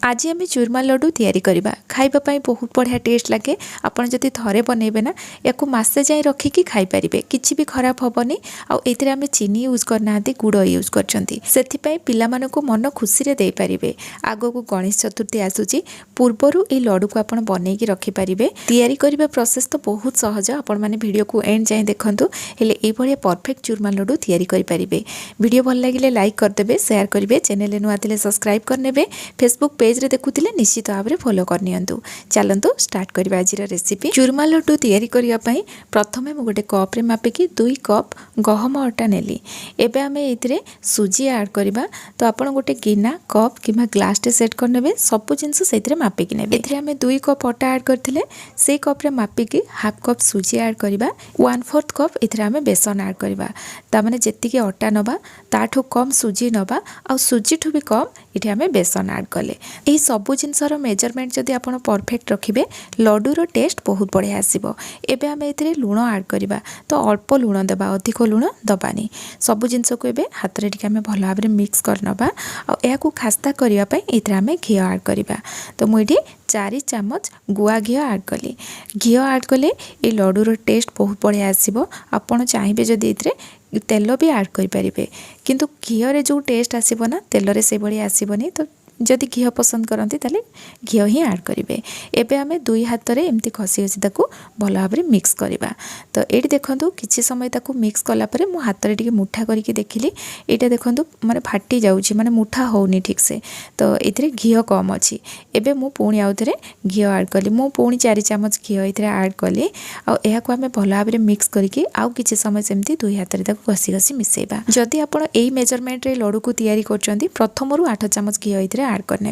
आज आम चूरमा लड्डू तैयारी करबा खाइबा पई बहुत बढ़िया टेस्ट लगे। आपण जदि थरे बनइबे ना याकू मासे जाए रखिकी खाई पारिबे, किछि भी खराब हबनी। आ एथिरे आम चीनी यूज करना गुड़ यूज करछंती, सेथिपई पिला मानको मन खुशी रे देई पारिबे। आगो को गणेश चतुर्थी आसुची, पूर्वरु ए लड्डू को आपण बनेकी रखि पारिबे। तैयारी करबा प्रोसेस तो बहुत सहज, आपण माने वीडियो को एंड जाए देखंतु, हेले ए भलिया परफेक्ट चूरमा लड्डू तैयारी करि पारिबे। वीडियो भल लागिले लाइक कर देबे, शेयर करिवे, चैनल नुआ थिले सब्सक्राइब करनेबे, फेसबुक पेज रे देखुतिले निश्चित भाव में फॉलो करनियंतु। चलंतु स्टार्ट करबा आज रेसिपी। चूरमा लड्डू तैयारी करिया पई प्रथमे मु गोटे कप रे मापिकी 2 कप गहम अटा नेली। एबे आमे एथिरे सुजी ऐड करबा, तो आपण गोटे गिना कप किबा ग्लास टे सेट करनेबे, सब जिंस सेथिरे मापिकी नेबे। एथिरे आमे 2 कप अटा ऐड करथिले, से कप रे मापिकी हाफ कप सुजी ऐड करबा, 1/4 कप एथिरे आमे बेसन ऐड करबा। ता माने जेतिकी अटा नबा ताठो कम सुजी नबा, आ सुजी ठु भी कम इथे आमे बेसन ऐड कले। एही सबु जिनसर मेजरमेंट जदि आपण परफेक्ट रखिबे, लड्डूर टेस्ट बहुत बढ़िया आसीबो। एबे आमे एथिरे लूण ऐड करबा, तो अल्प लूण देबा, अधिक लूण दबानी। सबु जिनस को एबे हाथ रे टिके आमे भलो भाबरे मिक्स करनबा। आ एहाकू खास्ता करिया पई एथिरे आमे घी ऐड करबा। तो मु एठी 4 चम्मच गुआ घी ऐड कली। घी ऐड कले ए लड्डूर टेस्ट बहुत बढ़िया आसीबो। आपण चाहिबे जदि एथिरे तेल भी ऐड करि परिबे, किंतु घी रे जो टेस्ट आसीबो ना तेल रे से बढ़िया आसीबोनी। तो जदि घी पसंद करती ताले घी ही ऐड करेंगे। एबे आमे 2 हाथ रे एमती खसी खसी ताकू भल भाव में मिक्स करबा। तो एठी देखंतु किछि समय ताकू मिक्स कला परे मु हाथ रे टिके मुठा करके देखिली, एटा देखंतु माने फाटी जाउची, माने मुठा होउनी ठीक से। तो एथिरे घी कम अछि। एबे मु पुणी आउथरे घी ऐड कली, मु पुणी 4 चम्मच घी एथिरे ऐड कली। आ एहा को आमे भल भाव में मिक्स करके आउ किछि समय सेमती 2 हाथ रे ताकू खसी खसी मिसेबा। जदि आपण एई मेजरमेंट रे लड्डू को तैयारी करचंती, प्रथमरु 8 चम्मच घी एथिरे ऐड करने।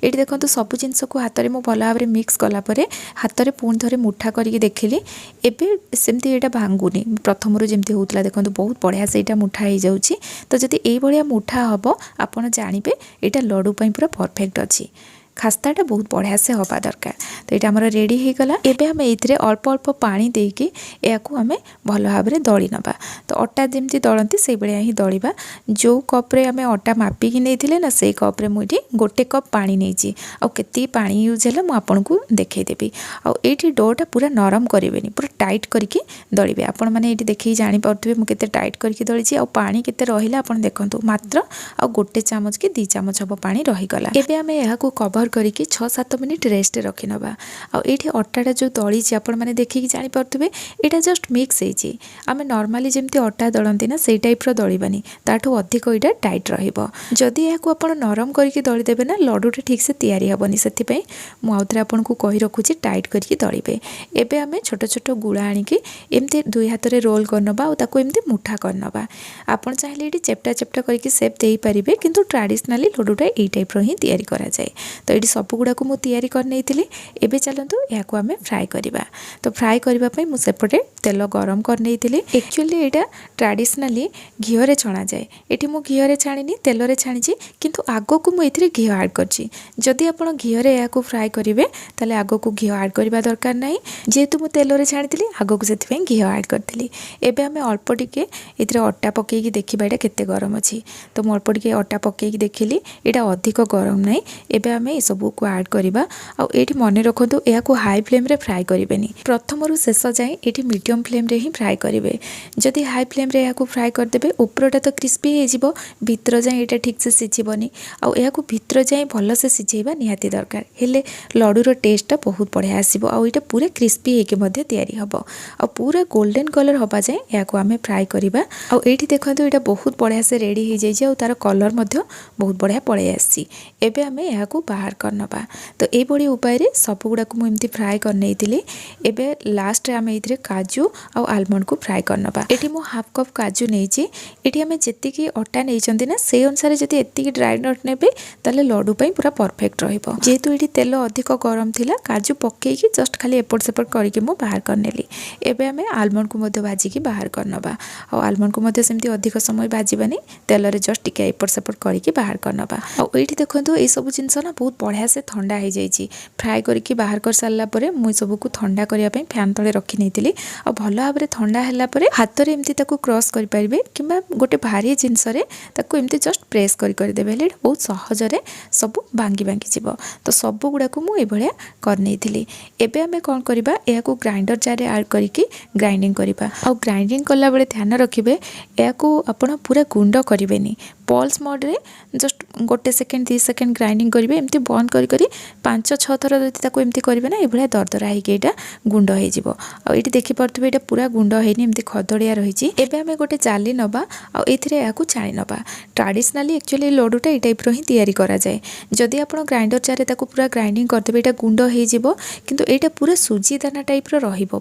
ये देखो सब जिनस को हाथ में भल भाव में मिक्स कला परे हाथ में पुणी थे मुठा करके देखिली। एबे सेमती एटा भांगुनी, प्रथम जमती होता देखो बहुत बढ़िया से एटा मुठा हो जाउची। तो जदि ए भलिया मुठा हम आपन जानिबे एटा लड्डू पई पूरा परफेक्ट अछि। खास्ताटा बहुत बढ़िया से हवा दरकार। तो ये आमर रेडी हो गला। एबे हम एथिरे अल्प अल्प पानी देकी याकू आमे भल भाव में दली नबा। तो अटा जेमती दलंती से बड़िया ही दलिबा। जो कप रे आमे अटा मापिकी नेथिले ना, से कप रे मुठी 1 कप पानी नेची। आ केती पानी यूज हैला मु आपनकू देखै देबी। आ एठी डोटा पूरा नरम करिवेनी, पूरा टाइट करके दलिबे। आपण माने एठी देखि जानि परथबे मु केते टाइट करके दलिछि। आ पानी केते रहिला आपण देखंतु, मात्र आ 1 चम्मच कि 2 चम्मच हबो पानी रहि गला। एबे आमे याकू कवर करके 6-7 मिनिट रेस्ट रखि नबा। आ एठी अटाटा जो दलिछि आपण माने देखि जानि परथबे एटा जस्ट मिक्स हेछि। आमे नॉर्मली जेमती अटा दलंती ना सेई टाइप रो दलिबानी, ताठो अधिक एटा टाइट रहिबो। जदि याकू आपण नरम करके दली देबे ना, लड्डूटा ठीक से तैयारी हबनी। सेति पई मु आउथरे आपनकू कहि रखुछि टाइट करके दलिबे। एबे आमे छोट छोट गुळा आनिकी एमती 2 हाथ रे रोल करनबा, आ ताकू एमती मुठा करनबा। आपण चाहिले एठी चेप्टा चेप्टा करके शेप देई परिबे, किंतु ट्रेडिशनली लड्डूटा एई टाइप रो ही तैयारी करा जाय। तो ये सब गुड़ा को तैयारी करनी थी। एबे चलतु या आमे फ्राए करबा। तो फ्राए करबा पई मु सेपटे तेल गरम करनी थी। एक्चुअली एटा ट्रेडिशनली घी रे छणा जाए। एठी मु घी रे छाणीनी, तेल रे छाणीची, किंतु आगो को मु एथिरे घी ऐड करची। जदि आपण घी रे या को फ्राए करिवे ताले आगो को घी ऐड करबा दरकार नाही। जेतु मु तेल रे छाणीतिली आगो को सेति पई घी ऐड करतिली। एबे आमे अल्प टिके एथिरे अट्टा पकेकी देखिबा एटा केते गरम अछि। तो मु अल्प टिके अट्टा पकेकी देखिली, एटा अधिक गरम नाही। एबे आमे ए सब को ऐड करबा। आ एठी मने रखंतु या को हाई फ्लेम रे फ्राए करिवेनी, प्रथमरु शेष जाए एठी मीडियम फ्लेम रे ही फ्राए करिवे। जदि हाई फ्लेम रे या को फ्राए कर देबे, ऊपरटा तो क्रिस्पी हे जिवो, भीतर जाए एटा ठीक से सिझिबनी। आ या को भीतर जाए भलो से सिझेबा निहाती दरकार, हेले लड्डू रो टेस्ट बहुत बढ़िया आसीबो। आ एटा पूरा क्रिस्पी हे के मध्ये तैयारी हबो। आ पूरा गोल्डन कलर हबा जाए या को आमे फ्राए करिबा। आ एठी देखंतु एटा बहुत बढ़िया से रेडी हे जाय जे, आ तार कलर मध्ये बहुत बढ़िया पळै आसी। एबे आमे या को बाहर करनबा। तो ये बड़ी उपाय रे सब गुड़ा को मुझे फ्राए करनी थी। एबे लास्ट रे आमे इथरे काजू और आलमंड को फ्राए करनबा। एठी मु हाफ कप काजू नेची। एठी आमे जेतिकी अटा नेचंती ना, से अनुसार जदि एतिकी ड्राई नट नेबे ताले लड्डू पई पूरा परफेक्ट रहइबो। जेतु एठी तेल अधिक गरम थिला, काजू पकेकी जस्ट खाली एपट सेपट करके मु बाहर करनेली। एबे आमे आलमंड को मध्ये भाजिकी बाहर करनबा। और आलमंड को मध्ये सेमती अधिक समय भाजिबानी, तेल रे जस्ट टिके एपट सेपट करके बाहर करनबा। और एठी देखंतु ए सब जिंस ना बहुत बढ़िया से ठंडा हो जाइए फ्राए करके बाहर कर सारा पर मुझे सबको ठंडा करने फैन तले रखी नहीं आ भल भाव में ठंडा है हाथ में एमती क्रॉस करेंगे कि गोटे भारी जिनस एमती जस्ट प्रेस करदे बहुत सहजरे सब भांगी भांगी जीव तो सब गुड़ाक मुझे करनी एबे आमे कौन करबा या ग्राइंडर जार ऐड करके ग्राइंडिंग करबा आ ग्राइंडिंग कला बेले ध्यान रखिबे या आपण पूरा गुंड करेनि पल्स मोड रे जस्ट गोटे सेकेंड 2 सेकेंड ग्राइंडिंग करेंगे एमती बंद करी 5-6 थर जब एमती करेंगे ना ये दरदरा होगा गुंड हो देखिपे ये पूरा गुंड होनी एमती खदड़िया रही एवं गोटे जाली नवा आउ छाणी नवा ट्राडिशनाली एक्चुअली लड्डूटा ये टाइप ही तैयारी करा जाए जदि आप ग्राइंडर जार पूरा ग्राइंडिंग करदेवे ये गुंड हो किंतु एटा पूरा सुजी दाना टाइप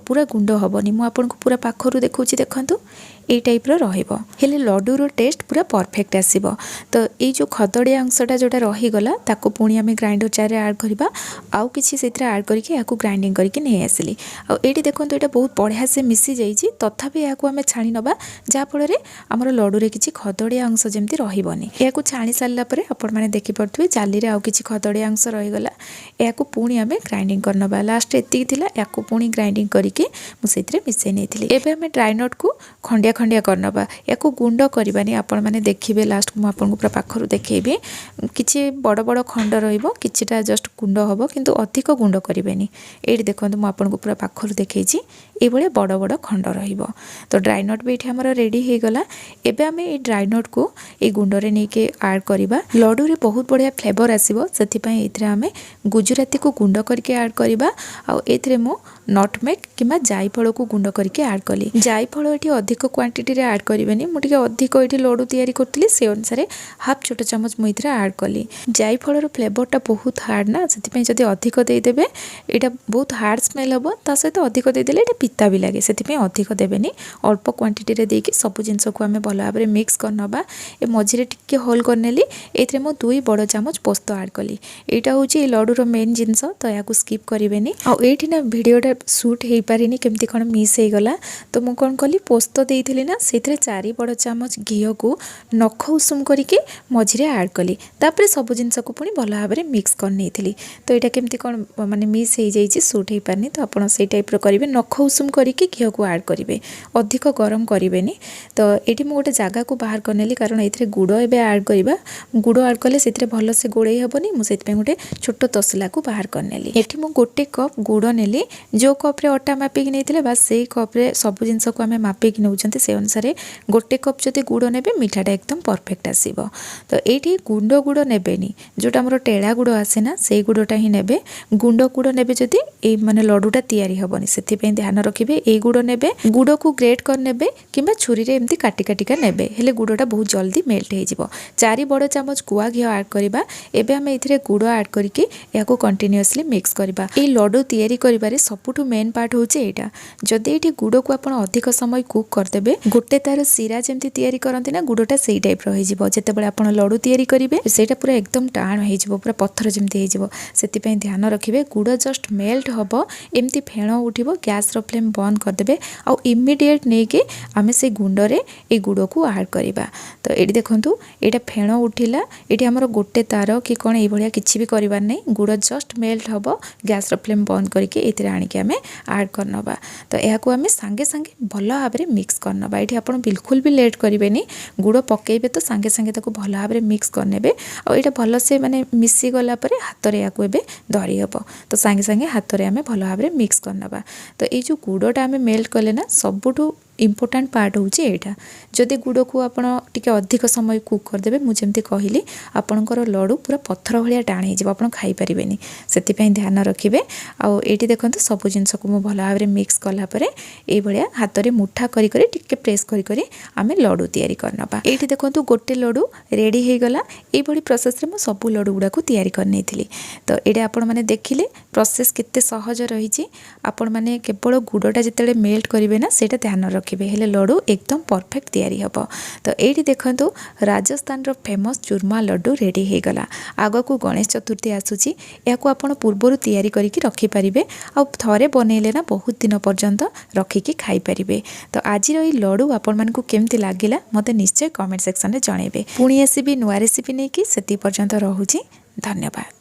पूरा गुंड हेनी मुझे पूरा पाखर देखा देखु ये टाइप हेले लड्डूर टेस्ट पूरा परफेक्ट आसीबो तो ये जो खदड़िया अंशटा जोटा रहीगला ताको पुणी आम ग्राइंडर जार ऐड करवा आउ किसी से ऐड करके या ग्राइंडिंग करके नहीं आसिली आईटी देखो ये बहुत बढ़िया से मिसी जाइए तथापि या छाणी नवा जहाँफल आमर लड्डूरे किसी खदड़िया अंश जमी रही या छाणी सारापर आपण मैंने देखिपे जाली आउ कि खदड़िया अंश रहीगला या पुणी आम ग्राइंडिंग करनवा लास्ट एति या पुणी ग्राइंडिंग करके मुझे मिसई नहीं एवं आम ड्राइनट को खंडिया खंडिया करनवा या गुंड करवानी आपण मैंने देखिए लास्ट को मुझे पूरा पाखर देखी किसी बड़ बड़ खंड रहा जस्ट गुंड हम किंतु अधिक गुंड करेनि ये देखो मुझे पूरा पाखर देखी ये बड़ बड़ खंड तो ड्राई नट भी ये रेडी हो गला एबे आमे ये ड्राई नट को ये गुंडरे नहीं के ऐड करवा लड्डू रे बहुत बढ़िया फ्लेवर आसीबो सेथिपई एथिरे आमे गुजराती को गुंड करके ऐड करवा आ एथिरे मो नटमेग किंबा जायफल को गुंड करके ऐड कली जायफल ये अधिक क्वांटिटी रे ऐड करेनि मुझे अधिक ये लड्डू तैयारी करती से अनुसार हाफ छोट चामच मुझे ऐड कली जायफल फ्लेवरटा बहुत हार्ड ना से जब अधिक देदेवे यहाँ बहुत हार्ड स्मेल हम ता सहित अधिक देदेले पिता भी लगे से अधिक देवेनि अल्प क्वांटिटी रे देकी सब जिनस को आम भल भाव में मिक्स करनवा ए मझे टिके होल करनेली ये 2 बड़ चामच पोस्त ऐड कली यहाँ हूँ लड्डूर मेन जिनस तो या स्किप करेनि आईटी ना भिडटा सुट हो पारिनी केमती कौन मिस हो गला तो मुझे कौन कली पोस्त देती ना से 4 बड़ चामच घी को नख उषुम करके मझे ऐड कली तापर सब जिनस को पुणी भल भाव में मिक्स करनी तो यहाँ केमती कौन माने मिस हो जाइए सुट हो पारनी तो आपड़ से टाइप करेंगे नख उषुम करके घी को ऐड करेंगे अधिक गरम करेनि तो ये मुझे गोटे जगह को बाहर करनेली कारण ये गुड़ एवं ऐड करवा गुड़ ऐड कले से भल से गोड़े हेनी मुझे गोटे छोट तसला को बाहर करनेली ये मुझे गोटे कप गुड़ नेली जो कप रे अटा मापिक नहीं बास से कप्रे सब जिनस को आम मापिक नौ से अनुसार गोटे कप जब गुड़ ने मिठाटा एकदम परफेक्ट आसब तो ये गुंड गुड़ नेबेनी जोटा मोर टेढ़ा गुड़ आसे ना से गुड़टा ही नेबे गुंड गुड़ नेबे जदि ए माने लड्डूटा तैयारी हेबनी से ध्यान रखिए ए गुड़ नेबे गुड़ को ग्रेट कर नेबे किंबा छुरी रे एमती काटी काटिका नेबे हेले गुड़टा बहुत जल्दी मेल्ट हो जिवो 4 बड़ चामच गुआ घी ऐड करबा एबे हम एथिरे गुड़ ऐड करके याको कंटिन्यूअसली मिक्स करबा ए लड्डू तैयारी करिबारे सबुठु मेन पार्ट होचे एटा जदि एठी गुड़ को आपण अधिक समय कुक करदेबे गोटे तार सिरा जेमती तैयारी करंती ना गुड़टा सेई टाइप रहि जिवो जेतेबेले आपण लड्डू तैयारी करिवे सेटा पूरा एकदम टाण हो जिवो पूरा पत्थर जेमती हो जिवो सेति ध्यान रखिए गुड़ जस्ट मेल्ट हम एमती फेण उठिबो गैस रो फ्लेम बंद करदेबे आ इमिडिएट नहीं के आमे से गुंडरे ए गुड़ को ऐड करवा तो ये देखंतु एटा फेण उठिला ये आमर गोटे तार कि कौन ये किसी भी करार नहीं गुड़ जस्ट मेल्ट हम गैस रो फ्लेम बंद करके ये आणिके आमे ऐड करनवा तो यह आम सांगे सांगे भल भाव में मिक्स करनवा ये आप बिल्कुल भी लेट करेंगे गुड़ पकेबे तो सांगे सांगे ताको भल भाव में मिक्स करने और ये भल से माने मिसी गला परे हाथ रे याको एबे धरी हबो तो सांगे सांगे हाथ रे आमे भल भाव में मिक्स करनवा तो ये जो गुड़टा आमे मेल्ट कले ना सबुठु इम्पोर्टाट पार्ट होची एटा जदि गुड़ को आपण टिके अधिक समय कुक करदेबे मुझे जमती कहली आपणकर लड्डू पूरा पत्थर भलिया टाण हो जिवो आपण खाई परिबेनी सेति ध्यान रखिबे आ एटी देखंतु सब जिनस को मो भल भाव में मिक्स कला परे ए भलिया हाथ रे मुठा करी करी टिके प्रेस करी करी आमे लड्डू तैयारी करनबा एटी देखंतु गोटे लड्डू रेडी हो गला ए भली प्रोसेस रे मो सब लड्डू गुडा को तैयारी करनेथिली तो एटा आपण माने देखिले प्रोसेस केते सहज रहिछि आपण माने केवल गुडटा जेतेले मेल्ट करिवे ना सेटा ध्यान रखिबे हेले लड्डू एकदम परफेक्ट तैयारी हबो तो एटी देखंतु राजस्थान रो फेमस चूरमा लड्डू रेडी हो गला आगो को गणेश चतुर्थी आसुची याको आपण पूर्वरु तैयारी करिकि रखि परिबे आ थरे बनेले ना बहुत दिन पर्यंत रखिकि खाई परिबे तो आज रो ई लड्डू आपण मानकु केमति लागिला मते निश्चय कमेंट सेक्शन रे जणेबे पुणी आसीबी नुवा रेसिपी नेकी सेति पर्यंत रहूची धन्यवाद।